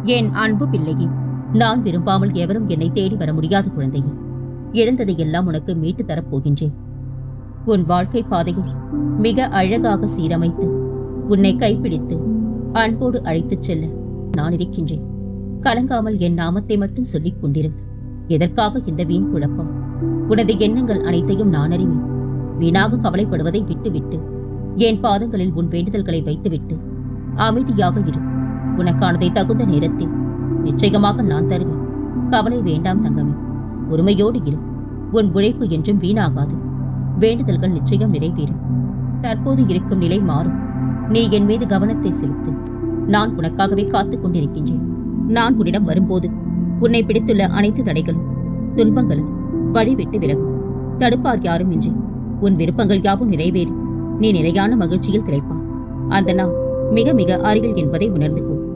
என் அன்பு பிள்ளையே, நான் விரும்பாமல் எவரும் என்னை தேடி வர முடியாத குழந்தையே. இழந்ததையெல்லாம் உனக்கு மீட்டு தரப்போகின்றேன். உன் வாழ்க்கை பாதையை மிக அழகாக சீரமைத்து உன்னை கைப்பிடித்து அன்போடு அழைத்துச் செல்ல நான் இருக்கின்றேன். கலங்காமல் என் நாமத்தை மட்டும் சொல்லிக் கொண்டிரு. எதற்காக இந்த வீண் குழப்பம்? உனது எண்ணங்கள் அனைத்தையும் நான் அறிவேன். வீணாக கவலைப்படுவதை விட்டுவிட்டு என் பாதங்களில் உன் வேண்டுதல்களை வைத்துவிட்டு அமைதியாக இரு. உனக்கானதை தகுந்த நேரத்தில் நிச்சயமாக நான் தருவேன். கவலை வேண்டாம் தங்கமே. உரிமையோடு இரு. உன் உழைப்பு என்றும் வீணாகாது. வேண்டுதல்கள் நிச்சயம் நிறைவேறும். தற்போது இருக்கும் நிலை மாறும். நீ என் மீது கவனத்தை செலுத்து. நான் உனக்காகவே காத்துக் கொண்டிருக்கின்றேன். நான் உன்னிடம் வரும்போது உன்னை பிடித்துள்ள அனைத்து தடைகளும் துன்பங்களும் வழிவிட்டு விலகும். தடுப்பார் யாரும் இன்றி உன் விருப்பங்கள் யாவும் நிறைவேறி நீ நிலையான மகிழ்ச்சியில் திளைப்பான். அந்த நாள் மிக மிக அருகில் என்பதை உணர்ந்து கொள்.